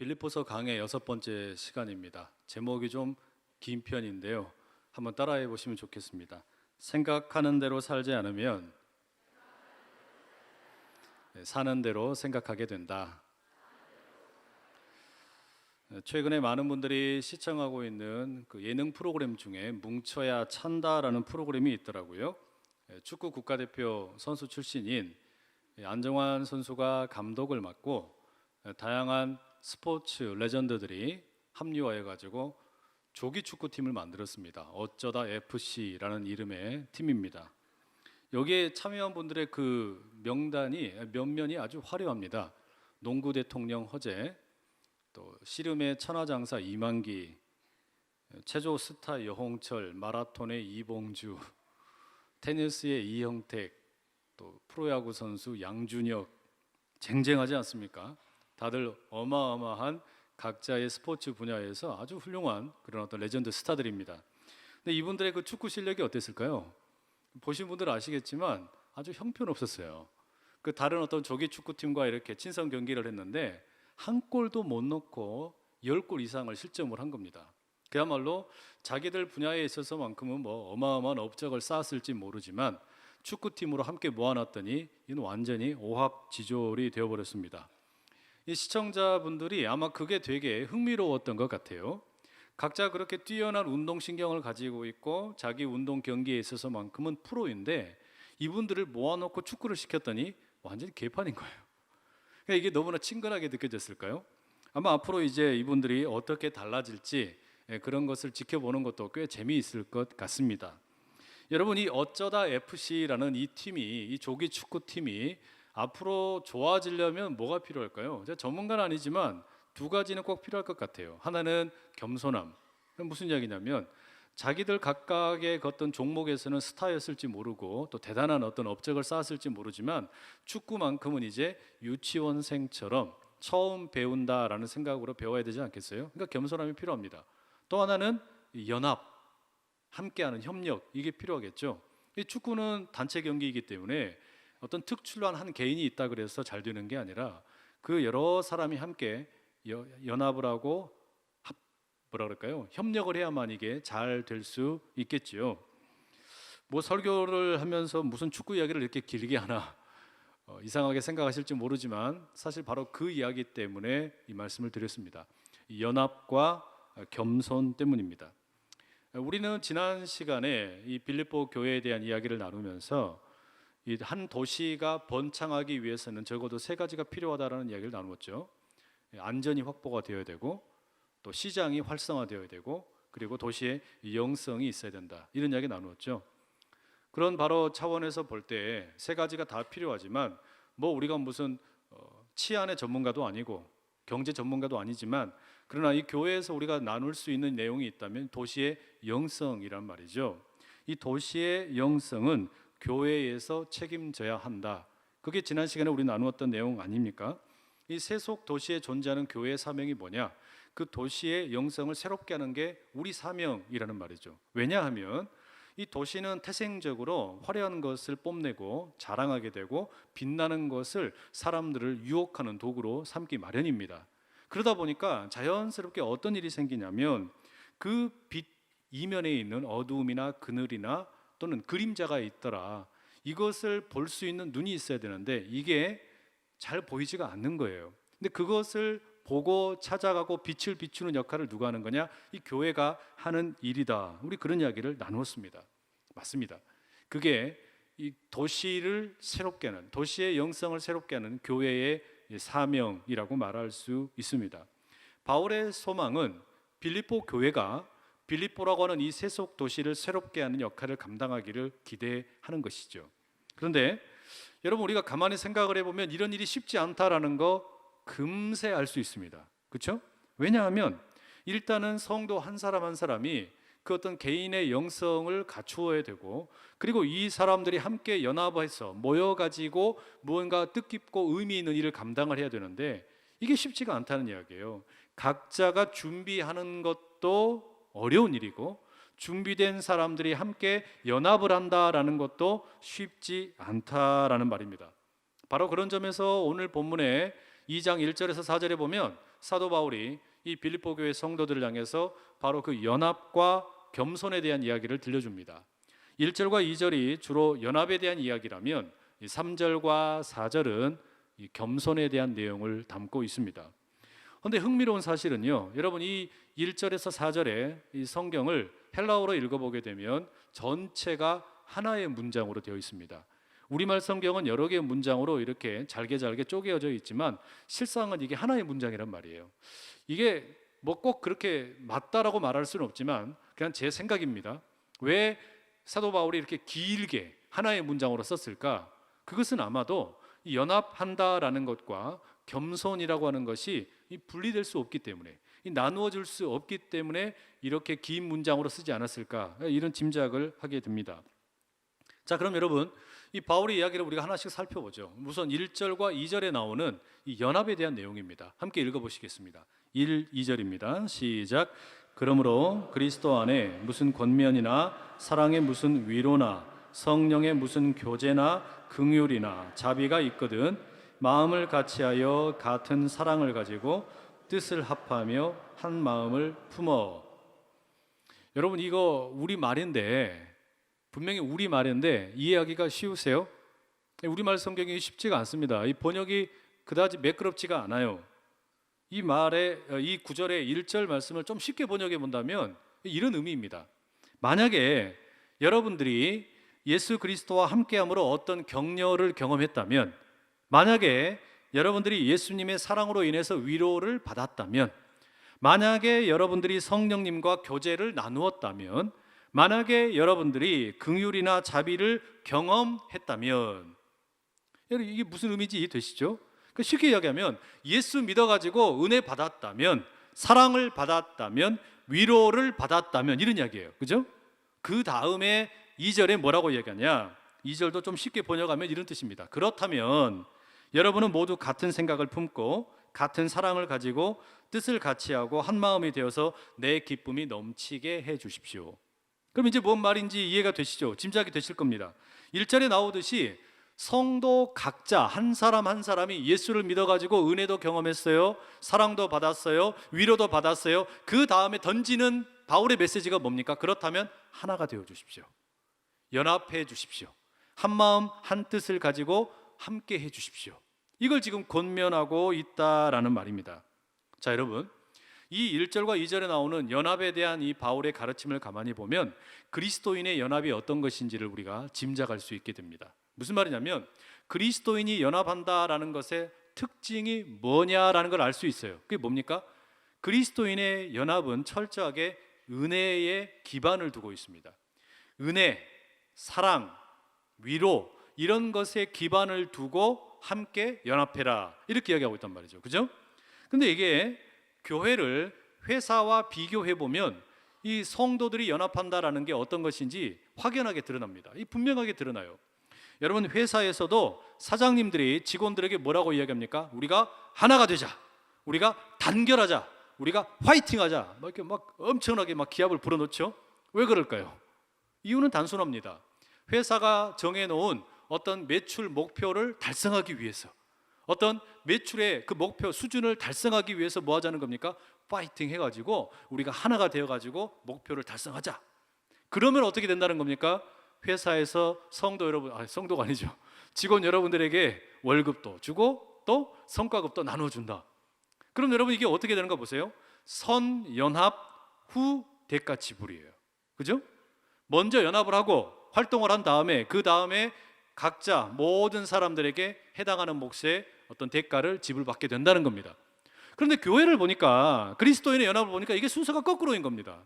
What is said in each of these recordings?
빌립보서 강의 6번째 시간입니다. 제목이 좀 긴 편인데요. 한번 따라해 보시면 좋겠습니다. 생각하는 대로 살지 않으면 사는 대로 생각하게 된다. 최근에 많은 분들이 시청하고 있는 그 예능 프로그램 중에 뭉쳐야 찬다라는 프로그램이 있더라고요. 축구 국가대표 선수 출신인 안정환 선수가 감독을 맡고 다양한 스포츠 레전드들이 합류해 가지고 조기 축구팀을 만들었습니다. 어쩌다 FC라는 이름의 팀입니다. 여기에 참여한 분들의 그 명단이 면면이 아주 화려합니다. 농구 대통령 허재, 또 씨름의 천하장사 이만기, 체조 스타 여홍철, 마라톤의 이봉주, 테니스의 이형택, 또 프로야구 선수 양준혁, 쟁쟁하지 않습니까? 다들 어마어마한 각자의 스포츠 분야에서 아주 훌륭한 그런 어떤 레전드 스타들입니다. 근데 이분들의 그 축구 실력이 어땠을까요? 보신 분들 아시겠지만 아주 형편없었어요. 그 다른 어떤 조기 축구팀과 이렇게 친선 경기를 했는데 한 골도 못 넣고 10골 이상을 실점을 한 겁니다. 그야말로 자기들 분야에 있어서만큼은 뭐 어마어마한 업적을 쌓았을지 모르지만 축구팀으로 함께 모아놨더니 이는 완전히 오합지졸이 되어버렸습니다. 이 시청자분들이 아마 그게 되게 흥미로웠던 것 같아요. 각자 그렇게 뛰어난 운동신경을 가지고 있고 자기 운동 경기에 있어서만큼은 프로인데 이분들을 모아놓고 축구를 시켰더니 완전히 개판인 거예요. 그러니까 이게 너무나 친근하게 느껴졌을까요? 아마 앞으로 이제 이분들이 어떻게 달라질지 그런 것을 지켜보는 것도 꽤 재미있을 것 같습니다. 여러분, 이 어쩌다 FC라는 이 팀이, 이 조기 축구팀이 앞으로 좋아지려면 뭐가 필요할까요? 제가 전문가는 아니지만 두 가지는 꼭 필요할 것 같아요. 하나는 겸손함. 무슨 이야기냐면 자기들 각각의 어떤 종목에서는 스타였을지 모르고 또 대단한 어떤 업적을 쌓았을지 모르지만 축구만큼은 이제 유치원생처럼 처음 배운다라는 생각으로 배워야 되지 않겠어요? 그러니까 겸손함이 필요합니다. 또 하나는 연합, 함께하는 협력, 이게 필요하겠죠. 이 축구는 단체 경기이기 때문에 어떤 특출난 한 개인이 있다 그래서 잘 되는 게 아니라 그 여러 사람이 함께 연합을 하고 협력을 해야만 이게 잘 될 수 있겠지요. 뭐 설교를 하면서 무슨 축구 이야기를 이렇게 길게 하나 이상하게 생각하실지 모르지만 사실 바로 그 이야기 때문에 이 말씀을 드렸습니다. 연합과 겸손 때문입니다. 우리는 지난 시간에 이 빌립보 교회에 대한 이야기를 나누면서 이 한 도시가 번창하기 위해서는 적어도 3가지가 필요하다라는 이야기를 나누었죠. 안전이 확보가 되어야 되고, 또 시장이 활성화되어야 되고, 그리고 도시의 영성이 있어야 된다. 이런 이야기 나누었죠. 그런 바로 차원에서 볼 때 3가지가 다 필요하지만 뭐 우리가 무슨 치안의 전문가도 아니고 경제 전문가도 아니지만 그러나 이 교회에서 우리가 나눌 수 있는 내용이 있다면 도시의 영성이란 말이죠. 이 도시의 영성은 교회에서 책임져야 한다. 그게 지난 시간에 우리 나누었던 내용 아닙니까? 이 세속 도시에 존재하는 교회의 사명이 뭐냐? 그 도시의 영성을 새롭게 하는 게 우리 사명이라는 말이죠. 왜냐하면 이 도시는 태생적으로 화려한 것을 뽐내고 자랑하게 되고 빛나는 것을 사람들을 유혹하는 도구로 삼기 마련입니다. 그러다 보니까 자연스럽게 어떤 일이 생기냐면 그 빛 이면에 있는 어두움이나 그늘이나 또는 그림자가 있더라. 이것을 볼 수 있는 눈이 있어야 되는데 이게 잘 보이지가 않는 거예요. 근데 그것을 보고 찾아가고 빛을 비추는 역할을 누가 하는 거냐? 이 교회가 하는 일이다. 우리 그런 이야기를 나누었습니다. 맞습니다. 그게 이 도시를 새롭게 하는, 도시의 영성을 새롭게 하는 교회의 사명이라고 말할 수 있습니다. 바울의 소망은 빌립보 교회가 빌립보라고 하는 이 세속 도시를 새롭게 하는 역할을 감당하기를 기대하는 것이죠. 그런데 여러분, 우리가 가만히 생각을 해보면 이런 일이 쉽지 않다라는 거 금세 알 수 있습니다. 그렇죠? 왜냐하면 일단은 성도 한 사람 한 사람이 그 어떤 개인의 영성을 갖추어야 되고, 그리고 이 사람들이 함께 연합해서 모여가지고 무언가 뜻깊고 의미 있는 일을 감당을 해야 되는데 이게 쉽지가 않다는 이야기예요. 각자가 준비하는 것도 어려운 일이고 준비된 사람들이 함께 연합을 한다라는 것도 쉽지 않다라는 말입니다. 바로 그런 점에서 오늘 본문에 2장 1절에서 4절에 보면 사도 바울이 이 빌립보 교회 성도들을 향해서 바로 그 연합과 겸손에 대한 이야기를 들려줍니다. 1절과 2절이 주로 연합에 대한 이야기라면 3절과 4절은 이 겸손에 대한 내용을 담고 있습니다. 그런데 흥미로운 사실은요, 여러분 이 1절에서 4절의 이 성경을 헬라어로 읽어보게 되면 전체가 하나의 문장으로 되어 있습니다. 우리말 성경은 여러 개의 문장으로 이렇게 잘게 쪼개어져 있지만 실상은 이게 하나의 문장이란 말이에요. 이게 뭐 꼭 그렇게 맞다라고 말할 수는 없지만 그냥 제 생각입니다. 왜 사도 바울이 이렇게 길게 하나의 문장으로 썼을까? 그것은 아마도 이 연합한다라는 것과 겸손이라고 하는 것이 분리될 수 없기 때문에, 나누어질 수 없기 때문에 이렇게 긴 문장으로 쓰지 않았을까, 이런 짐작을 하게 됩니다. 자, 그럼 여러분 이 바울의 이야기를 우리가 하나씩 살펴보죠. 우선 1절과 2절에 나오는 이 연합에 대한 내용입니다. 함께 읽어보시겠습니다. 1, 2절입니다. 시작. 그러므로 그리스도 안에 무슨 권면이나 사랑의 무슨 위로나 성령의 무슨 교제나 긍휼이나 자비가 있거든 마음을 같이하여 같은 사랑을 가지고 뜻을 합하며 한 마음을 품어. 여러분 이거 우리말인데, 분명히 우리말인데 이해하기가 쉬우세요? 우리말 성경이 쉽지가 않습니다. 이 번역이 그다지 매끄럽지가 않아요. 이 말의 이 구절의 1절 말씀을 좀 쉽게 번역해 본다면 이런 의미입니다. 만약에 여러분들이 예수 그리스도와 함께함으로 어떤 격려를 경험했다면, 만약에 여러분들이 예수님의 사랑으로 인해서 위로를 받았다면, 만약에 여러분들이 성령님과 교제를 나누었다면, 만약에 여러분들이 긍휼이나 자비를 경험했다면, 여러분 이게 무슨 의미인지 이해되시죠? 쉽게 이야기하면 예수 믿어가지고 은혜 받았다면, 사랑을 받았다면, 위로를 받았다면, 이런 이야기예요. 그죠? 그 다음에 2절에 뭐라고 이야기하냐? 2절도 좀 쉽게 번역하면 이런 뜻입니다. 그렇다면 여러분은 모두 같은 생각을 품고 같은 사랑을 가지고 뜻을 같이하고 한 마음이 되어서 내 기쁨이 넘치게 해 주십시오. 그럼 이제 뭔 말인지 이해가 되시죠? 짐작이 되실 겁니다. 1절에 나오듯이 성도 각자 한 사람 한 사람이 예수를 믿어가지고 은혜도 경험했어요, 사랑도 받았어요, 위로도 받았어요. 그 다음에 던지는 바울의 메시지가 뭡니까? 그렇다면 하나가 되어 주십시오. 연합해 주십시오. 한 마음 한 뜻을 가지고 함께 해 주십시오. 이걸 지금 권면하고 있다라는 말입니다. 자, 여러분 이 1절과 2절에 나오는 연합에 대한 이 바울의 가르침을 가만히 보면 그리스도인의 연합이 어떤 것인지를 우리가 짐작할 수 있게 됩니다. 무슨 말이냐면 그리스도인이 연합한다라는 것의 특징이 뭐냐라는 걸 알 수 있어요. 그게 뭡니까? 그리스도인의 연합은 철저하게 은혜에 기반을 두고 있습니다. 은혜, 사랑, 위로, 이런 것에 기반을 두고 함께 연합해라, 이렇게 이야기하고 있단 말이죠. 그죠? 근데 이게 교회를 회사와 비교해 보면 이 성도들이 연합한다라는 게 어떤 것인지 확연하게 드러납니다. 이 분명하게 드러나요. 여러분 회사에서도 사장님들이 직원들에게 뭐라고 이야기합니까? 우리가 하나가 되자, 우리가 단결하자, 우리가 화이팅하자, 이렇게 엄청나게 기합을 불어넣죠. 왜 그럴까요? 이유는 단순합니다. 회사가 정해놓은 어떤 매출 목표를 달성하기 위해서, 어떤 매출의 그 목표 수준을 달성하기 위해서 뭐 하자는 겁니까? 파이팅 해가지고 우리가 하나가 되어가지고 목표를 달성하자. 그러면 어떻게 된다는 겁니까? 회사에서 성도 여러분, 성도가 아니죠, 직원 여러분들에게 월급도 주고 또 성과급도 나눠준다. 그럼 여러분 이게 어떻게 되는가 보세요. 선연합 후 대가 지불이에요. 그죠? 먼저 연합을 하고 활동을 한 다음에 그 다음에 각자 모든 사람들에게 해당하는 몫의 어떤 대가를 지불받게 된다는 겁니다. 그런데 교회를 보니까, 그리스도인의 연합을 보니까 이게 순서가 거꾸로인 겁니다.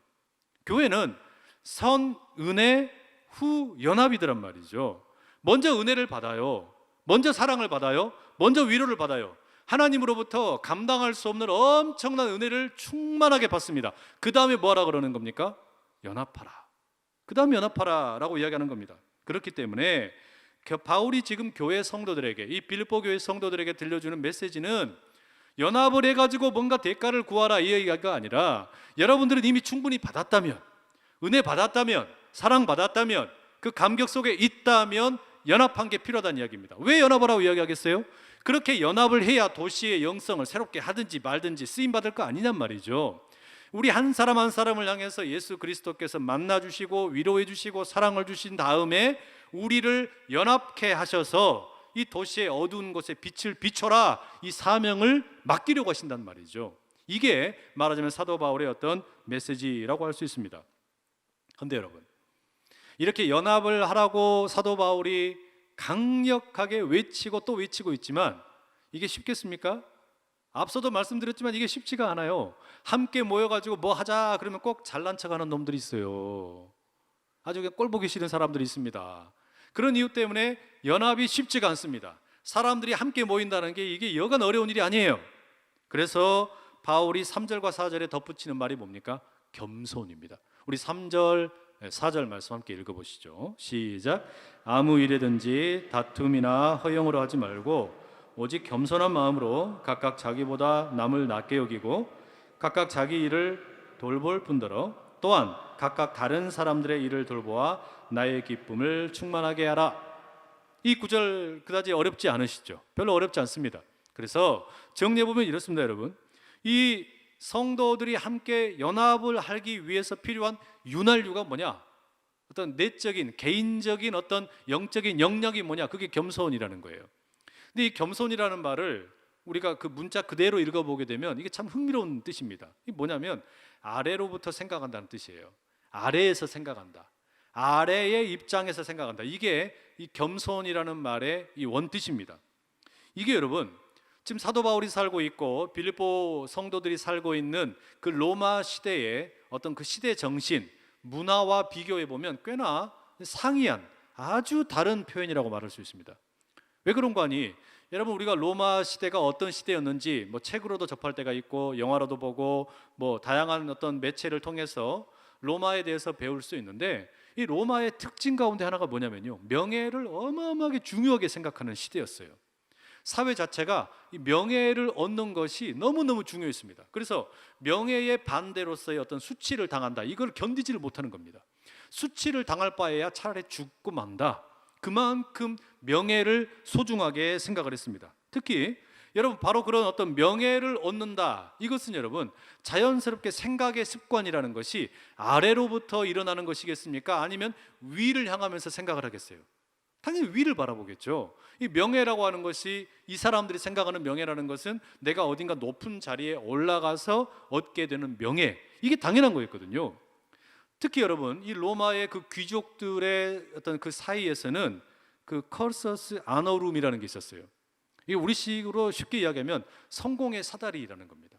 교회는 선, 은혜, 후 연합이더란 말이죠. 먼저 은혜를 받아요, 먼저 사랑을 받아요, 먼저 위로를 받아요. 하나님으로부터 감당할 수 없는 엄청난 은혜를 충만하게 받습니다. 그 다음에 뭐하라 그러는 겁니까? 연합하라. 그 다음에 연합하라 라고 이야기하는 겁니다. 그렇기 때문에 바울이 지금 교회 성도들에게, 이 빌립보 교회 성도들에게 들려주는 메시지는 연합을 해가지고 뭔가 대가를 구하라 이 얘기가 아니라, 여러분들은 이미 충분히 받았다면, 은혜 받았다면, 사랑 받았다면, 그 감격 속에 있다면 연합한 게 필요하다는 이야기입니다. 왜 연합하라고 이야기하겠어요? 그렇게 연합을 해야 도시의 영성을 새롭게 하든지 말든지 쓰임받을 거 아니냔 말이죠. 우리 한 사람 한 사람을 향해서 예수 그리스도께서 만나주시고 위로해 주시고 사랑을 주신 다음에 우리를 연합케 하셔서 이 도시의 어두운 곳에 빛을 비춰라, 이 사명을 맡기려고 하신단 말이죠. 이게 말하자면 사도 바울의 어떤 메시지라고 할 수 있습니다. 그런데 여러분, 이렇게 연합을 하라고 사도 바울이 강력하게 외치고 또 외치고 있지만 이게 쉽겠습니까? 앞서도 말씀드렸지만 이게 쉽지가 않아요. 함께 모여가지고 뭐 하자 그러면 꼭 잘난 척하는 놈들이 있어요. 아주 꼴 보기 싫은 사람들이 있습니다. 그런 이유 때문에 연합이 쉽지가 않습니다. 사람들이 함께 모인다는 게 이게 여간 어려운 일이 아니에요. 그래서 바울이 3절과 4절에 덧붙이는 말이 뭡니까? 겸손입니다. 우리 3절, 4절 말씀 함께 읽어보시죠. 시작. 아무 일에든지 다툼이나 허영으로 하지 말고 오직 겸손한 마음으로 각각 자기보다 남을 낮게 여기고 각각 자기 일을 돌볼 뿐더러 또한 각각 다른 사람들의 일을 돌보아 나의 기쁨을 충만하게 하라. 이 구절 그다지 어렵지 않으시죠? 별로 어렵지 않습니다. 그래서 정리해보면 이렇습니다. 여러분, 이 성도들이 함께 연합을 하기 위해서 필요한 윤활유가 뭐냐? 어떤 내적인 개인적인 어떤 영적인 영역이 뭐냐? 그게 겸손이라는 거예요. 근데 이 겸손이라는 말을 우리가 그 문자 그대로 읽어보게 되면 이게 참 흥미로운 뜻입니다. 이게 뭐냐면 아래로부터 생각한다는 뜻이에요. 아래에서 생각한다. 아래의 입장에서 생각한다. 이게 이 겸손이라는 말의 이 원뜻입니다. 이게 여러분, 지금 사도 바울이 살고 있고 빌립보 성도들이 살고 있는 그 로마 시대의 어떤 그 시대 정신, 문화와 비교해 보면 꽤나 상이한 아주 다른 표현이라고 말할 수 있습니다. 왜 그런 거 아니? 여러분, 우리가 로마 시대가 어떤 시대였는지 뭐 책으로도 접할 때가 있고 영화로도 보고 뭐 다양한 어떤 매체를 통해서 로마에 대해서 배울 수 있는데, 이 로마의 특징 가운데 하나가 뭐냐면요, 명예를 어마어마하게 중요하게 생각하는 시대였어요. 사회 자체가 이 명예를 얻는 것이 너무너무 중요했습니다. 그래서 명예의 반대로서의 어떤 수치를 당한다, 이걸 견디지를 못하는 겁니다. 수치를 당할 바에야 차라리 죽고 만다. 그만큼 명예를 소중하게 생각을 했습니다. 특히 여러분, 바로 그런 어떤 명예를 얻는다, 이것은 여러분 자연스럽게 생각의 습관이라는 것이 아래로부터 일어나는 것이겠습니까? 아니면 위를 향하면서 생각을 하겠어요? 당연히 위를 바라보겠죠. 이 명예라고 하는 것이, 이 사람들이 생각하는 명예라는 것은 내가 어딘가 높은 자리에 올라가서 얻게 되는 명예, 이게 당연한 거였거든요. 특히 여러분, 이 로마의 그 귀족들의 어떤 그 사이에서는 그 커서스 아너룸이라는 게 있었어요. 이게 우리식으로 쉽게 이야기하면 성공의 사다리라는 겁니다.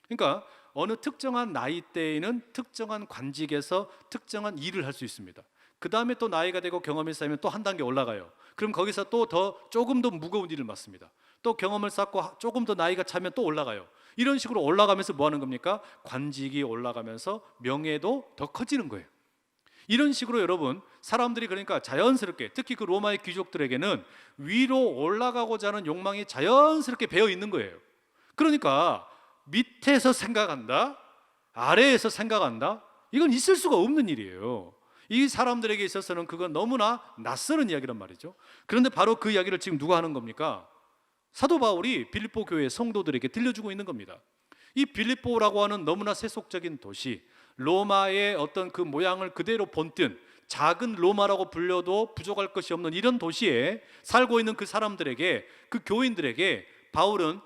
그러니까 어느 특정한 나이대에는 특정한 관직에서 특정한 일을 할 수 있습니다. 그 다음에 또 나이가 되고 경험이 쌓이면 또 한 단계 올라가요. 그럼 거기서 또 조금 더 무거운 일을 맡습니다. 또 경험을 쌓고 조금 더 나이가 차면 또 올라가요. 이런 식으로 올라가면서 뭐 하는 겁니까? 관직이 올라가면서 명예도 더 커지는 거예요. 이런 식으로 여러분, 사람들이 그러니까 자연스럽게, 특히 그 로마의 귀족들에게는 위로 올라가고자 하는 욕망이 자연스럽게 배어 있는 거예요. 그러니까 밑에서 생각한다, 아래에서 생각한다, 이건 있을 수가 없는 일이에요. 이 사람들에게 있어서는 그건 너무나 낯설은 이야기란 말이죠. 그런데 바로 그 이야기를 지금 누가 하는 겁니까? 사도 바울이 빌립보 교회 성도들에게 들려주고 있는 겁니다. 이 빌립보라고 하는 너무나 세속적인 도시, 로마의 어떤 그 모양을 그대로 본뜬 작은 로마라고 불려도 부족할 것이 없는 이런 도시에 살고 있는 그 사람들에게, 그 교인들에게 바울은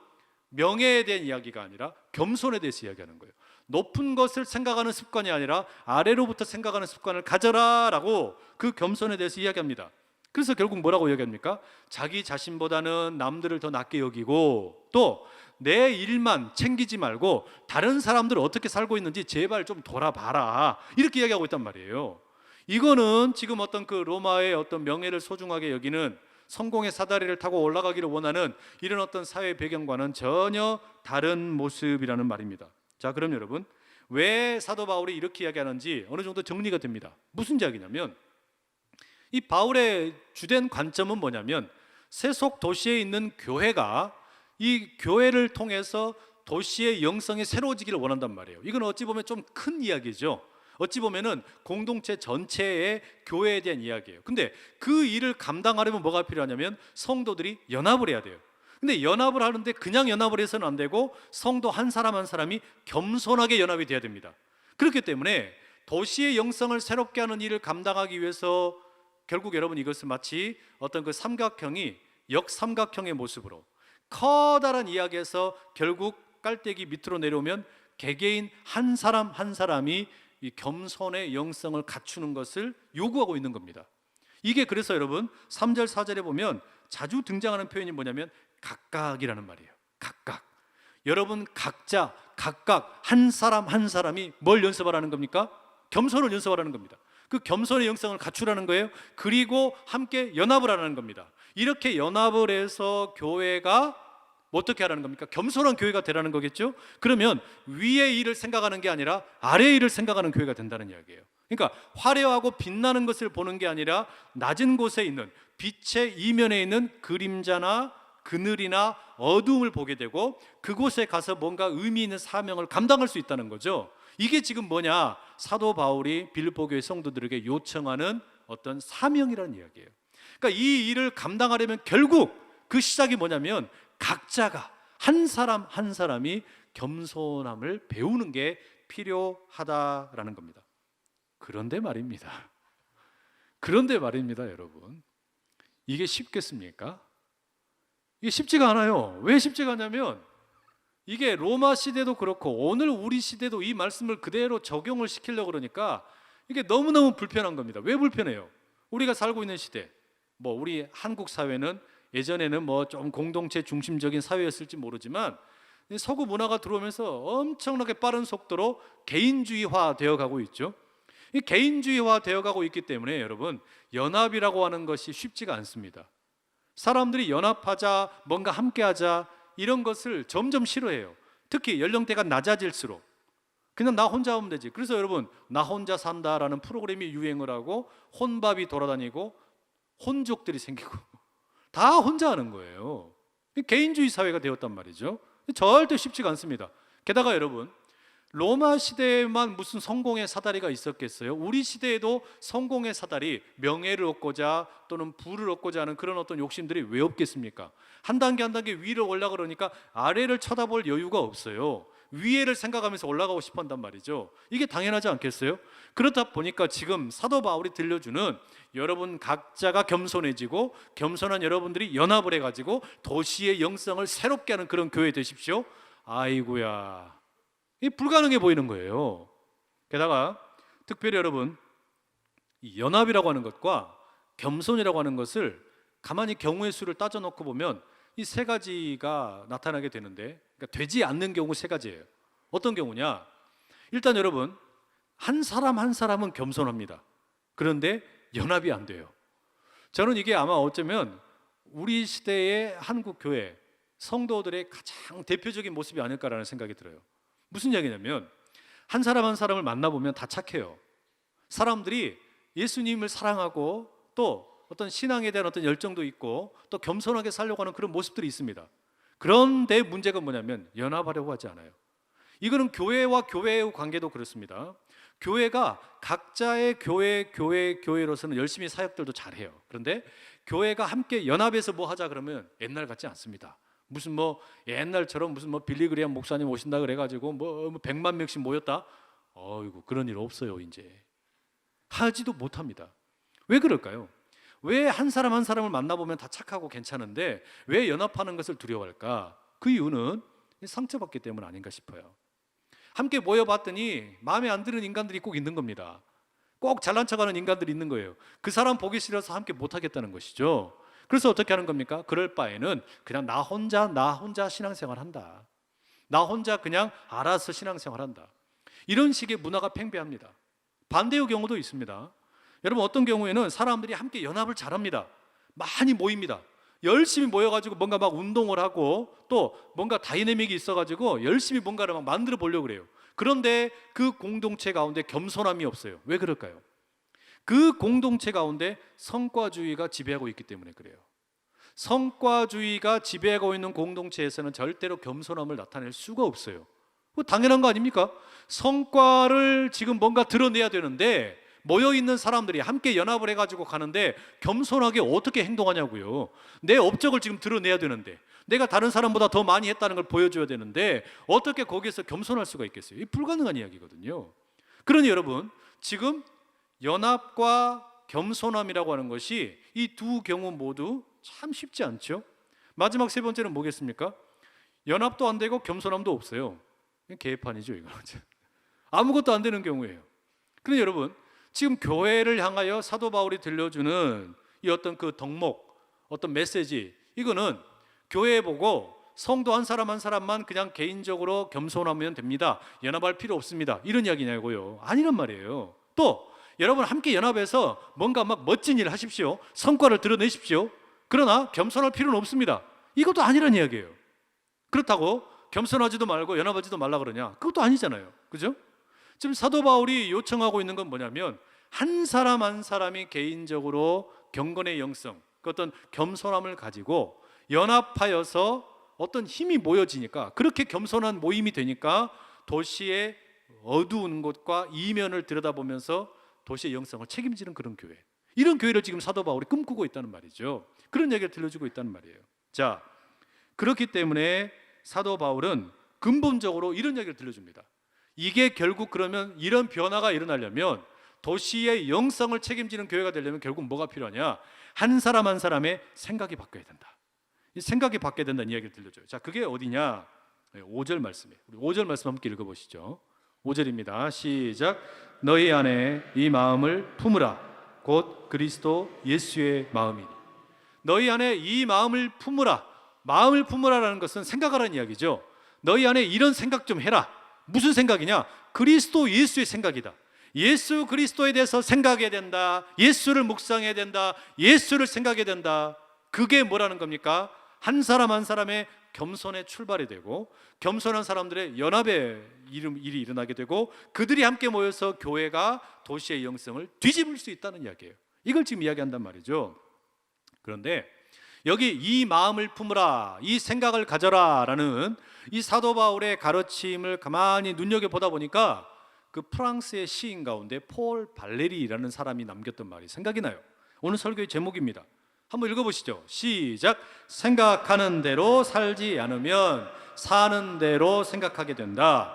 명예에 대한 이야기가 아니라 겸손에 대해서 이야기하는 거예요. 높은 것을 생각하는 습관이 아니라 아래로부터 생각하는 습관을 가져라라고 그 겸손에 대해서 이야기합니다. 그래서 결국 뭐라고 이야기합니까? 자기 자신보다는 남들을 더 낮게 여기고 또 내 일만 챙기지 말고 다른 사람들 어떻게 살고 있는지 제발 좀 돌아봐라, 이렇게 이야기하고 있단 말이에요. 이거는 지금 어떤 그 로마의 어떤 명예를 소중하게 여기는, 성공의 사다리를 타고 올라가기를 원하는 이런 어떤 사회 배경과는 전혀 다른 모습이라는 말입니다. 자, 그럼 여러분, 왜 사도 바울이 이렇게 이야기하는지 어느 정도 정리가 됩니다. 무슨 이야기냐면, 이 바울의 주된 관점은 뭐냐면, 세속 도시에 있는 교회가 이 교회를 통해서 도시의 영성이 새로워지기를 원한단 말이에요. 이건 어찌 보면 좀 큰 이야기죠. 어찌 보면은 공동체 전체의 교회에 대한 이야기예요. 근데 그 일을 감당하려면 뭐가 필요하냐면 성도들이 연합을 해야 돼요. 근데 연합을 하는데 그냥 연합을 해서는 안 되고 성도 한 사람 한 사람이 겸손하게 연합이 돼야 됩니다. 그렇기 때문에 도시의 영성을 새롭게 하는 일을 감당하기 위해서 결국 여러분 이것은 마치 어떤 그 삼각형이 역삼각형의 모습으로 커다란 이야기에서 결국 깔때기 밑으로 내려오면 개개인 한 사람 한 사람이 이 겸손의 영성을 갖추는 것을 요구하고 있는 겁니다. 이게 그래서 여러분 3절 4절에 보면 자주 등장하는 표현이 뭐냐면 각각이라는 말이에요. 각각. 여러분 각자 각각 한 사람 한 사람이 뭘 연습하라는 겁니까? 겸손을 연습하라는 겁니다. 그 겸손의 영성을 갖추라는 거예요. 그리고 함께 연합을 하라는 겁니다. 이렇게 연합을 해서 교회가 어떻게 하라는 겁니까? 겸손한 교회가 되라는 거겠죠? 그러면 위의 일을 생각하는 게 아니라 아래의 일을 생각하는 교회가 된다는 이야기예요. 그러니까 화려하고 빛나는 것을 보는 게 아니라 낮은 곳에 있는 빛의 이면에 있는 그림자나 그늘이나 어두움을 보게 되고 그곳에 가서 뭔가 의미 있는 사명을 감당할 수 있다는 거죠. 이게 지금 뭐냐? 사도 바울이 빌립보 교회 성도들에게 요청하는 어떤 사명이라는 이야기예요. 그러니까 이 일을 감당하려면 결국 그 시작이 뭐냐면 각자가 한 사람 한 사람이 겸손함을 배우는 게 필요하다라는 겁니다. 그런데 말입니다. 여러분. 이게 쉽겠습니까? 이게 쉽지가 않아요. 왜 쉽지가 않냐면 이게 로마 시대도 그렇고 오늘 우리 시대도 이 말씀을 그대로 적용을 시키려고 그러니까 이게 너무너무 불편한 겁니다. 왜 불편해요? 우리가 살고 있는 시대, 우리 한국 사회는 예전에는 좀 공동체 중심적인 사회였을지 모르지만 서구 문화가 들어오면서 엄청나게 빠른 속도로 개인주의화 되어가고 있죠. 이 개인주의화 되어가고 있기 때문에 여러분 연합이라고 하는 것이 쉽지가 않습니다. 사람들이 연합하자, 뭔가 함께하자 이런 것을 점점 싫어해요. 특히 연령대가 낮아질수록 그냥 나 혼자 하면 되지. 그래서 여러분 나 혼자 산다라는 프로그램이 유행을 하고 혼밥이 돌아다니고 혼족들이 생기고 다 혼자 하는 거예요. 개인주의 사회가 되었단 말이죠. 절대 쉽지가 않습니다. 게다가 여러분 로마 시대에만 무슨 성공의 사다리가 있었겠어요? 우리 시대에도 성공의 사다리, 명예를 얻고자 또는 부를 얻고자 하는 그런 어떤 욕심들이 왜 없겠습니까? 한 단계 한 단계 위로 올라가 그러니까 아래를 쳐다볼 여유가 없어요. 위에를 생각하면서 올라가고 싶어 한단 말이죠. 이게 당연하지 않겠어요? 그렇다 보니까 지금 사도 바울이 들려주는 여러분 각자가 겸손해지고 겸손한 여러분들이 연합을 해가지고 도시의 영성을 새롭게 하는 그런 교회 되십시오. 아이고야, 이 불가능해 보이는 거예요. 게다가 특별히 여러분 이 연합이라고 하는 것과 겸손이라고 하는 것을 가만히 경우의 수를 따져놓고 보면 이 세 가지가 나타나게 되는데, 그러니까 되지 않는 경우 세 가지예요. 어떤 경우냐? 일단 여러분 한 사람 한 사람은 겸손합니다. 그런데 연합이 안 돼요. 저는 이게 아마 어쩌면 우리 시대의 한국 교회 성도들의 가장 대표적인 모습이 아닐까라는 생각이 들어요. 무슨 이야기냐면 한 사람 한 사람을 만나보면 다 착해요. 사람들이 예수님을 사랑하고 또 어떤 신앙에 대한 어떤 열정도 있고 또 겸손하게 살려고 하는 그런 모습들이 있습니다. 그런데 문제가 뭐냐면 연합하려고 하지 않아요. 이거는 교회와 교회의 관계도 그렇습니다. 교회가 각자의 교회로서는 열심히 사역들도 잘해요. 그런데 교회가 함께 연합해서 뭐 하자 그러면 옛날 같지 않습니다. 무슨 옛날처럼 무슨 빌리그레이엄 목사님 오신다 그래가지고 100만 명씩 모였다. 어이구 그런 일 없어요. 이제 하지도 못합니다. 왜 그럴까요? 왜 한 사람 한 사람을 만나보면 다 착하고 괜찮은데 왜 연합하는 것을 두려워할까? 그 이유는 상처받기 때문 아닌가 싶어요. 함께 모여봤더니 마음에 안 드는 인간들이 꼭 있는 겁니다. 꼭 잘난 척하는 인간들이 있는 거예요. 그 사람 보기 싫어서 함께 못하겠다는 것이죠. 그래서 어떻게 하는 겁니까? 그럴 바에는 그냥 나 혼자 신앙생활 한다. 나 혼자 그냥 알아서 신앙생활 한다. 이런 식의 문화가 팽배합니다. 반대의 경우도 있습니다. 여러분 어떤 경우에는 사람들이 함께 연합을 잘합니다. 많이 모입니다. 열심히 모여가지고 뭔가 막 운동을 하고 또 뭔가 다이내믹이 있어가지고 열심히 뭔가를 막 만들어 보려고 그래요. 그런데 그 공동체 가운데 겸손함이 없어요. 왜 그럴까요? 그 공동체 가운데 성과주의가 지배하고 있기 때문에 그래요. 성과주의가 지배하고 있는 공동체에서는 절대로 겸손함을 나타낼 수가 없어요. 당연한 거 아닙니까? 성과를 지금 뭔가 드러내야 되는데 모여있는 사람들이 함께 연합을 해가지고 가는데 겸손하게 어떻게 행동하냐고요. 내 업적을 지금 드러내야 되는데, 내가 다른 사람보다 더 많이 했다는 걸 보여줘야 되는데 어떻게 거기에서 겸손할 수가 있겠어요? 이 불가능한 이야기거든요. 그러니 여러분, 지금 연합과 겸손함이라고 하는 것이 이 두 경우 모두 참 쉽지 않죠. 마지막 세 번째는 뭐겠습니까? 연합도 안 되고 겸손함도 없어요. 개판이죠, 이거. 아무것도 안 되는 경우예요. 그런데 여러분, 지금 교회를 향하여 사도 바울이 들려주는 이 어떤 그 덕목, 어떤 메시지, 이거는 교회 보고 성도 한 사람 한 사람만 그냥 개인적으로 겸손하면 됩니다, 연합할 필요 없습니다, 이런 이야기냐고요. 아니란 말이에요. 또 여러분 함께 연합해서 뭔가 막 멋진 일을 하십시오, 성과를 드러내십시오. 그러나 겸손할 필요는 없습니다, 이것도 아니란 이야기예요. 그렇다고 겸손하지도 말고 연합하지도 말라 그러냐? 그것도 아니잖아요. 그죠? 지금 사도 바울이 요청하고 있는 건 뭐냐면, 한 사람 한 사람이 개인적으로 경건의 영성, 그 어떤 겸손함을 가지고 연합하여서 어떤 힘이 모여지니까, 그렇게 겸손한 모임이 되니까 도시의 어두운 곳과 이면을 들여다보면서 도시의 영성을 책임지는 그런 교회, 이런 교회를 지금 사도 바울이 꿈꾸고 있다는 말이죠. 그런 얘기를 들려주고 있다는 말이에요. 자, 그렇기 때문에 사도 바울은 근본적으로 이런 얘기를 들려줍니다. 이게 결국 그러면 이런 변화가 일어나려면, 도시의 영성을 책임지는 교회가 되려면 결국 뭐가 필요하냐? 한 사람 한 사람의 생각이 바뀌어야 된다. 이 생각이 바뀌어야 된다는 이야기를 들려줘요. 자, 그게 어디냐? 5절 말씀이에요. 우리 5절 말씀 함께 읽어보시죠. 5절입니다. 시작. 너희 안에 이 마음을 품으라. 곧 그리스도 예수의 마음이니. 너희 안에 이 마음을 품으라. 마음을 품으라라는 것은 생각하라는 이야기죠. 너희 안에 이런 생각 좀 해라. 무슨 생각이냐? 그리스도 예수의 생각이다. 예수 그리스도에 대해서 생각해야 된다. 예수를 묵상해야 된다. 예수를 생각해야 된다. 그게 뭐라는 겁니까? 한 사람 한 사람의 겸손의 출발이 되고, 겸손한 사람들의 연합의 일이 일어나게 되고, 그들이 함께 모여서 교회가 도시의 영성을 뒤집을 수 있다는 이야기예요. 이걸 지금 이야기한단 말이죠. 그런데 여기 이 마음을 품으라, 이 생각을 가져라 라는 이 사도 바울의 가르침을 가만히 눈여겨보다 보니까 그 프랑스의 시인 가운데 폴 발레리라는 사람이 남겼던 말이 생각이 나요. 오늘 설교의 제목입니다. 한번 읽어보시죠. 시작. 생각하는 대로 살지 않으면 사는 대로 생각하게 된다.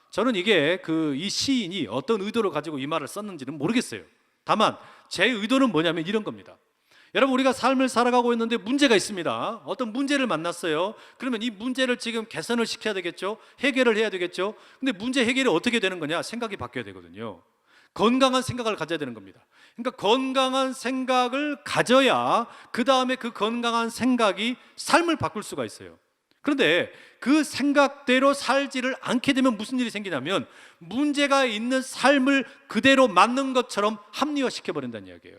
저는 이게 이 시인이 어떤 의도를 가지고 이 말을 썼는지는 모르겠어요. 다만 제 의도는 뭐냐면 이런 겁니다. 여러분, 우리가 삶을 살아가고 있는데 문제가 있습니다. 어떤 문제를 만났어요. 그러면 이 문제를 지금 개선을 시켜야 되겠죠. 해결을 해야 되겠죠. 근데 문제 해결이 어떻게 되는 거냐? 생각이 바뀌어야 되거든요. 건강한 생각을 가져야 되는 겁니다. 그러니까 건강한 생각을 가져야 그 다음에 그 건강한 생각이 삶을 바꿀 수가 있어요. 그런데 그 생각대로 살지를 않게 되면 무슨 일이 생기냐면, 문제가 있는 삶을 그대로 맞는 것처럼 합리화시켜버린다는 이야기예요.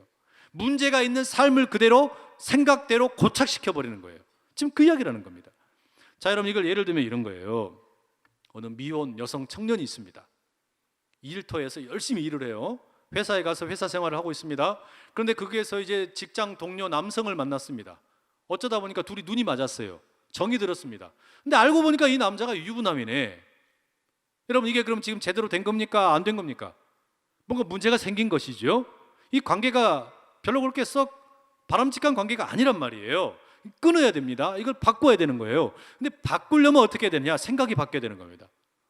문제가 있는 삶을 그대로 생각대로 고착시켜버리는 거예요. 지금 그 이야기라는 겁니다. 자, 여러분, 이걸 예를 들면 이런 거예요. 어느 미혼 여성 청년이 있습니다. 일터에서 열심히 일을 해요. 회사에 가서 회사 생활을 하고 있습니다. 그런데 거기에서 이제 직장 동료 남성을 만났습니다. 어쩌다 보니까 둘이 눈이 맞았어요. 정이 들었습니다. 근데 알고 보니까 이 남자가 유부남이네. 여러분, 이게 그럼 지금 제대로 된 겁니까? 안 된 겁니까? 뭔가 문제가 생긴 것이죠. 이 관계가 별로 그렇게 썩 바람직한 관계가 아니란 말이에요. 끊어야 됩니다. 이걸 바꿔야 되는 거예요. 근데 바꾸려면 어떻게 해야 되느냐? 생각이 바뀌어야 되는 겁니다.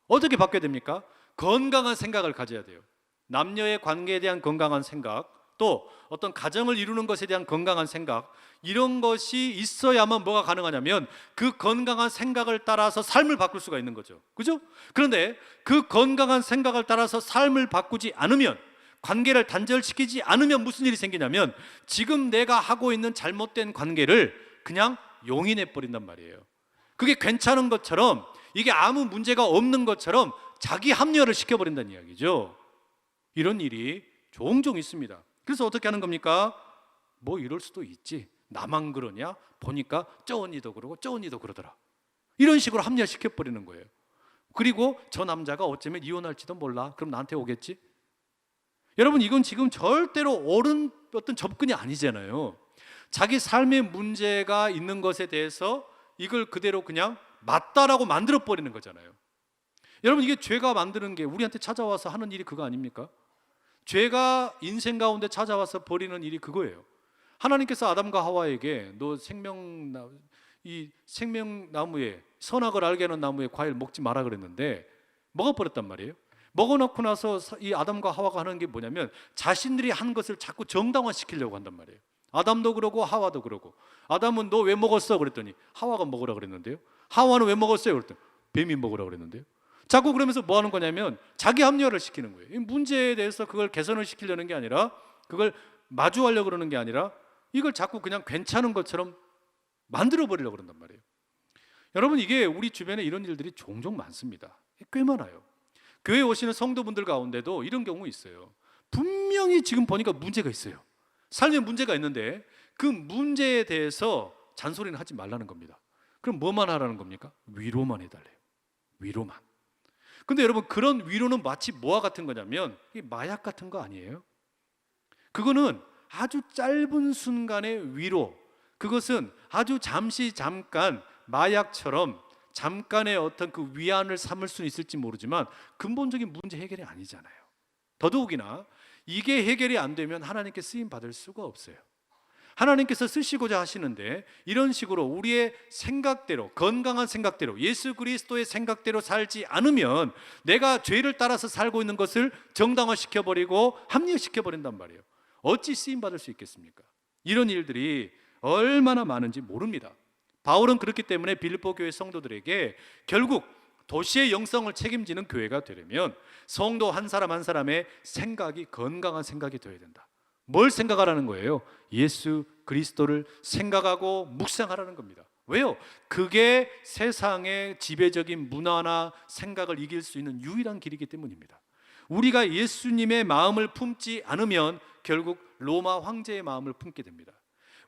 어떻게 바뀌어야 됩니까? 건강한 생각을 가져야 돼요. 남녀의 관계에 대한 건강한 생각, 또 어떤 가정을 이루는 것에 대한 건강한 생각, 이런 것이 있어야만 뭐가 가능하냐면 그 건강한 생각을 따라서 삶을 바꿀 수가 있는 거죠. 그죠? 그런데 그 건강한 생각을 따라서 삶을 바꾸지 않으면, 관계를 단절시키지 않으면 무슨 일이 생기냐면, 지금 내가 하고 있는 잘못된 관계를 그냥 용인해 버린단 말이에요. 그게 괜찮은 것처럼, 이게 아무 문제가 없는 것처럼 자기 합리화를 시켜버린다는 이야기죠. 이런 일이 종종 있습니다. 그래서 어떻게 하는 겁니까? 뭐 이럴 수도 있지, 나만 그러냐? 보니까 저 언니도 그러고 저 언니도 그러더라. 이런 식으로 합리화시켜버리는 거예요. 그리고 저 남자가 어쩌면 이혼할지도 몰라. 그럼 나한테 오겠지? 여러분, 이건 지금 절대로 옳은 어떤 접근이 아니잖아요. 자기 삶의 문제가 있는 것에 대해서 이걸 그대로 그냥 맞다라고 만들어버리는 거잖아요. 여러분, 이게 죄가 만드는 게 우리한테 찾아와서 하는 일이 그거 아닙니까? 죄가 인생 가운데 찾아와서 벌이는 일이 그거예요. 하나님께서 아담과 하와에게 너 이 생명나무에, 선악을 알게 하는 나무의 과일 먹지 마라 그랬는데 먹어버렸단 말이에요. 먹어놓고 나서 이 아담과 하와가 하는 게 뭐냐면 자신들이 한 것을 자꾸 정당화시키려고 한단 말이에요. 아담도 그러고 하와도 그러고. 아담은 너 왜 먹었어? 그랬더니 하와가 먹으라 그랬는데요. 하와는 왜 먹었어요? 그랬더니 뱀이 먹으라 그랬는데요. 자꾸 그러면서 뭐 하는 거냐면 자기 합리화를 시키는 거예요. 이 문제에 대해서 그걸 개선을 시키려는 게 아니라, 그걸 마주하려고 그러는 게 아니라, 이걸 자꾸 그냥 괜찮은 것처럼 만들어버리려고 그런단 말이에요. 여러분, 이게 우리 주변에 이런 일들이 종종 많습니다. 꽤 많아요. 교회에 오시는 성도분들 가운데도 이런 경우 있어요. 분명히 지금 보니까 문제가 있어요. 삶에 문제가 있는데 그 문제에 대해서 잔소리는 하지 말라는 겁니다. 그럼 뭐만 하라는 겁니까? 위로만 해달래요. 위로만. 근데 여러분, 그런 위로는 마치 뭐와 같은 거냐면 이게 마약 같은 거 아니에요? 그거는 아주 짧은 순간의 위로, 그것은 아주 잠깐 마약처럼 잠깐의 어떤 그 위안을 삼을 수는 있을지 모르지만 근본적인 문제 해결이 아니잖아요. 더더욱이나 이게 해결이 안 되면 하나님께 쓰임 받을 수가 없어요. 하나님께서 쓰시고자 하시는데 이런 식으로 우리의 생각대로, 건강한 생각대로, 예수 그리스도의 생각대로 살지 않으면 내가 죄를 따라서 살고 있는 것을 정당화시켜버리고 합리화시켜버린단 말이에요. 어찌 쓰임받을 수 있겠습니까? 이런 일들이 얼마나 많은지 모릅니다. 바울은 그렇기 때문에 빌립보 교회 성도들에게 결국 도시의 영성을 책임지는 교회가 되려면 성도 한 사람 한 사람의 생각이 건강한 생각이 되어야 된다. 뭘 생각하라는 거예요? 예수 그리스도를 생각하고 묵상하라는 겁니다. 왜요? 그게 세상의 지배적인 문화나 생각을 이길 수 있는 유일한 길이기 때문입니다. 우리가 예수님의 마음을 품지 않으면 결국 로마 황제의 마음을 품게 됩니다.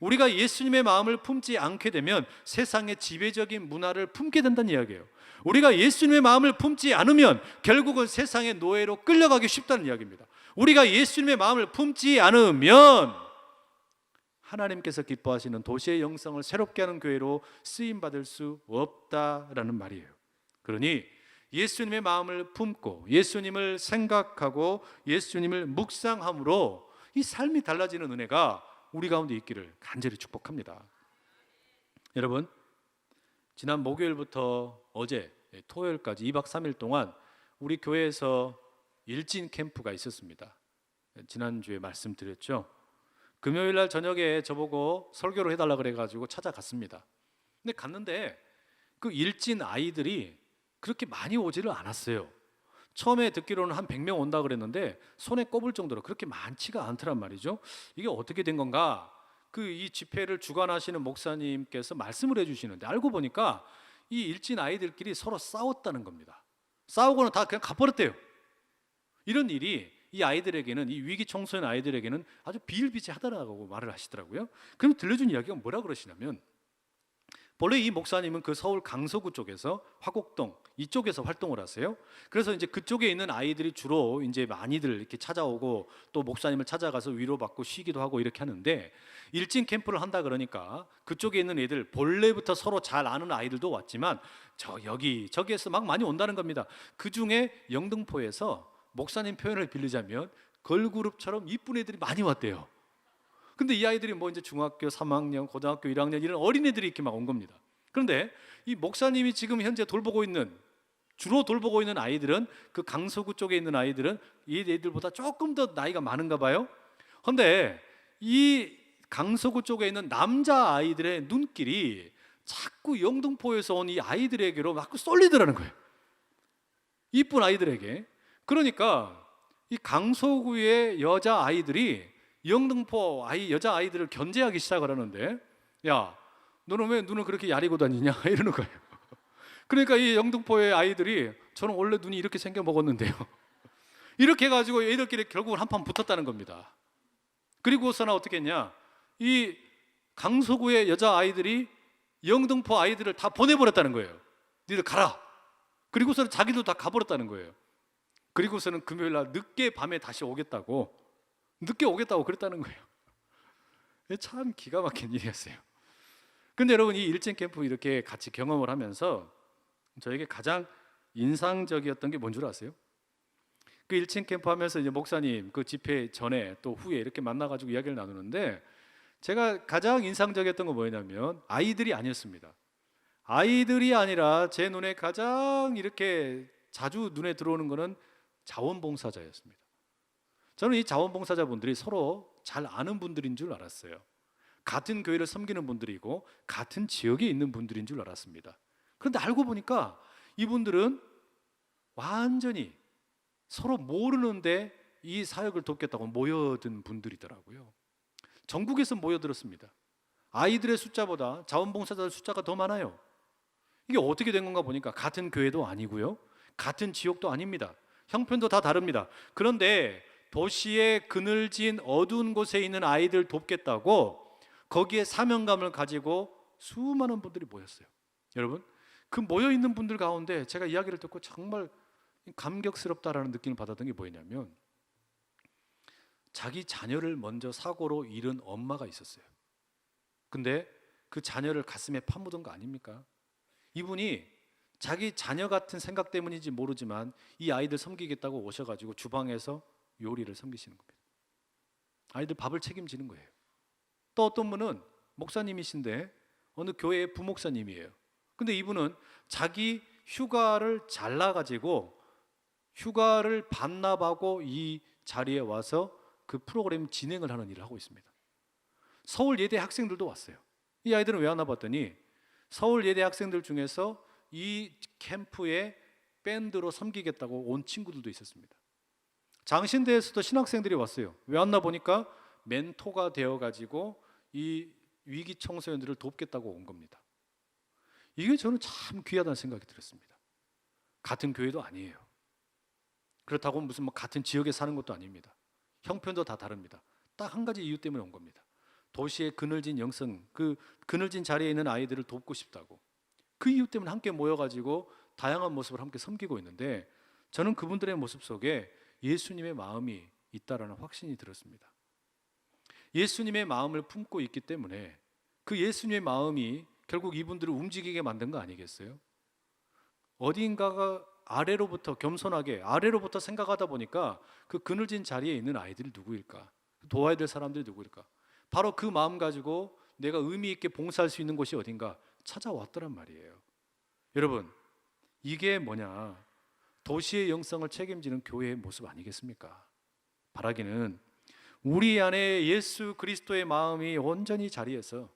우리가 예수님의 마음을 품지 않게 되면 세상의 지배적인 문화를 품게 된다는 이야기예요. 우리가 예수님의 마음을 품지 않으면 결국은 세상의 노예로 끌려가기 쉽다는 이야기입니다. 우리가 예수님의 마음을 품지 않으면 하나님께서 기뻐하시는 도시의 영성을 새롭게 하는 교회로 쓰임받을 수 없다라는 말이에요. 그러니 예수님의 마음을 품고 예수님을 생각하고 예수님을 묵상함으로 이 삶이 달라지는 은혜가 우리 가운데 있기를 간절히 축복합니다. 여러분, 지난 목요일부터 어제 토요일까지 2박 3일 동안 우리 교회에서 일진 캠프가 있었습니다. 지난주에 말씀드렸죠. 금요일 날 저녁에 저보고 설교를 해달라 그래가지고 찾아갔습니다. 근데 갔는데 그 일진 아이들이 그렇게 많이 오지를 않았어요. 처음에 듣기로는 한 100명 온다 그랬는데 손에 꼽을 정도로 그렇게 많지가 않더란 말이죠. 이게 어떻게 된 건가? 이 집회를 주관하시는 목사님께서 말씀을 해주시는데 알고 보니까 이 일진 아이들끼리 서로 싸웠다는 겁니다. 싸우고는 다 그냥 가버렸대요. 이런 일이 이 아이들에게는, 이 위기 청소년 아이들에게는 아주 비일비재하다라고 말을 하시더라고요. 그럼 들려준 이야기가 뭐라 그러시냐면, 본래 이 목사님은 그 서울 강서구 쪽에서 화곡동 이쪽에서 활동을 하세요. 그래서 이제 그쪽에 있는 아이들이 주로 이제 많이들 이렇게 찾아오고 또 목사님을 찾아가서 위로받고 쉬기도 하고 이렇게 하는데, 일진 캠프를 한다 그러니까 그쪽에 있는 애들, 본래부터 서로 잘 아는 아이들도 왔지만 저기에서 막 많이 온다는 겁니다. 그 중에 영등포에서 목사님 표현을 빌리자면 걸그룹처럼 이쁜 애들이 많이 왔대요. 근데 이 아이들이 뭐 이제 중학교 3학년, 고등학교 1학년 이런 어린애들이 이렇게 막 온 겁니다. 그런데 이 목사님이 지금 현재 주로 돌보고 있는 아이들은, 그 강서구 쪽에 있는 아이들은 이 애들보다 조금 더 나이가 많은가 봐요. 그런데 이 강서구 쪽에 있는 남자 아이들의 눈길이 자꾸 영등포에서 온 이 아이들에게로 자꾸 쏠리더라는 거예요. 이쁜 아이들에게. 그러니까 이 강서구의 여자 아이들이 영등포 여자 아이들을 견제하기 시작을 하는데, 야, 너는 왜 눈을 그렇게 야리고 다니냐 이러는 거예요. 그러니까 이 영등포의 아이들이, 저는 원래 눈이 이렇게 생겨 먹었는데요, 이렇게 해가지고 애들끼리 결국은 한판 붙었다는 겁니다. 그리고서는 어떻게 했냐, 이 강서구의 여자 아이들이 영등포 아이들을 다 보내버렸다는 거예요. 니들 가라. 그리고서는 자기도 다 가버렸다는 거예요. 그리고서는 금요일 날 늦게 밤에 다시 오겠다고 그랬다는 거예요. 참 기가 막힌 일이었어요. 근데 여러분, 이 일진 캠프 이렇게 같이 경험을 하면서 저에게 가장 인상적이었던 게 뭔 줄 아세요? 그 1층 캠프 하면서 이제 목사님 그 집회 전에 또 후에 이렇게 만나가지고 이야기를 나누는데 제가 가장 인상적이었던 건 뭐냐면 아이들이 아니었습니다. 아이들이 아니라 제 눈에 가장 이렇게 자주 눈에 들어오는 거는 자원봉사자였습니다. 저는 이 자원봉사자분들이 서로 잘 아는 분들인 줄 알았어요. 같은 교회를 섬기는 분들이고 같은 지역에 있는 분들인 줄 알았습니다. 그런데 알고 보니까 이분들은 완전히 서로 모르는데 이 사역을 돕겠다고 모여든 분들이더라고요. 전국에서 모여들었습니다. 아이들의 숫자보다 자원봉사자들 숫자가 더 많아요. 이게 어떻게 된 건가 보니까 같은 교회도 아니고요, 같은 지역도 아닙니다. 형편도 다 다릅니다. 그런데 도시의 그늘진 어두운 곳에 있는 아이들 돕겠다고 거기에 사명감을 가지고 수많은 분들이 모였어요. 여러분, 그 모여있는 분들 가운데 제가 이야기를 듣고 정말 감격스럽다라는 느낌을 받았던 게 뭐냐면 자기 자녀를 먼저 사고로 잃은 엄마가 있었어요. 근데 그 자녀를 가슴에 파묻은 거 아닙니까? 이분이 자기 자녀 같은 생각 때문인지 모르지만 이 아이들 섬기겠다고 오셔가지고 주방에서 요리를 섬기시는 겁니다. 아이들 밥을 책임지는 거예요. 또 어떤 분은 목사님이신데 어느 교회의 부목사님이에요. 근데 이분은 자기 휴가를 잘라가지고 휴가를 반납하고 이 자리에 와서 그 프로그램 진행을 하는 일을 하고 있습니다. 서울 예대 학생들도 왔어요. 이 아이들은 왜 왔나 봤더니 서울 예대 학생들 중에서 이 캠프에 밴드로 섬기겠다고 온 친구들도 있었습니다. 장신대에서도 신학생들이 왔어요. 왜 왔나 보니까 멘토가 되어가지고 이 위기 청소년들을 돕겠다고 온 겁니다. 이게 저는 참 귀하다는 생각이 들었습니다. 같은 교회도 아니에요. 그렇다고 무슨 같은 지역에 사는 것도 아닙니다. 형편도 다 다릅니다. 딱 한 가지 이유 때문에 온 겁니다. 도시의 그늘진 영성, 그 그늘진 자리에 있는 아이들을 돕고 싶다고. 그 이유 때문에 함께 모여가지고 다양한 모습을 함께 섬기고 있는데 저는 그분들의 모습 속에 예수님의 마음이 있다라는 확신이 들었습니다. 예수님의 마음을 품고 있기 때문에 그 예수님의 마음이 결국 이분들을 움직이게 만든 거 아니겠어요? 어딘가가 아래로부터 겸손하게 아래로부터 생각하다 보니까 그 그늘진 자리에 있는 아이들이 누구일까? 도와야 될 사람들이 누구일까? 바로 그 마음 가지고 내가 의미 있게 봉사할 수 있는 곳이 어딘가 찾아왔더란 말이에요. 여러분, 이게 뭐냐? 도시의 영성을 책임지는 교회의 모습 아니겠습니까? 바라기는 우리 안에 예수 그리스도의 마음이 온전히 자리해서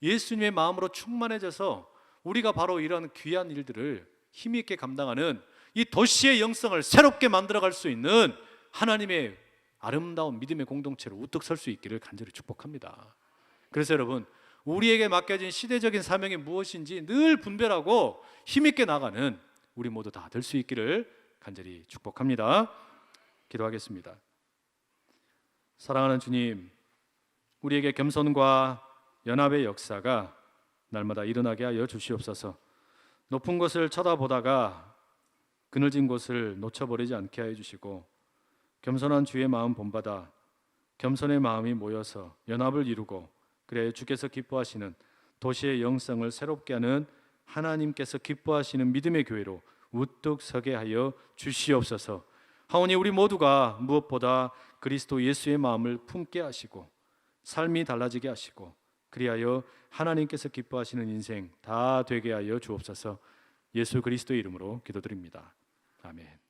예수님의 마음으로 충만해져서 우리가 바로 이런 귀한 일들을 힘있게 감당하는 이 도시의 영성을 새롭게 만들어갈 수 있는 하나님의 아름다운 믿음의 공동체로 우뚝 설 수 있기를 간절히 축복합니다. 그래서 여러분, 우리에게 맡겨진 시대적인 사명이 무엇인지 늘 분별하고 힘있게 나가는 우리 모두 다 될 수 있기를 간절히 축복합니다. 기도하겠습니다. 사랑하는 주님, 우리에게 겸손과 연합의 역사가 날마다 일어나게 하여 주시옵소서. 높은 곳을 쳐다보다가 그늘진 곳을 놓쳐버리지 않게 하여 주시고 겸손한 주의 마음 본받아 겸손의 마음이 모여서 연합을 이루고 그래야 주께서 기뻐하시는 도시의 영성을 새롭게 하는 하나님께서 기뻐하시는 믿음의 교회로 우뚝 서게 하여 주시옵소서. 하오니 우리 모두가 무엇보다 그리스도 예수의 마음을 품게 하시고 삶이 달라지게 하시고 그리하여 하나님께서 기뻐하시는 인생 다 되게 하여 주옵소서. 예수 그리스도의 이름으로 기도드립니다. 아멘.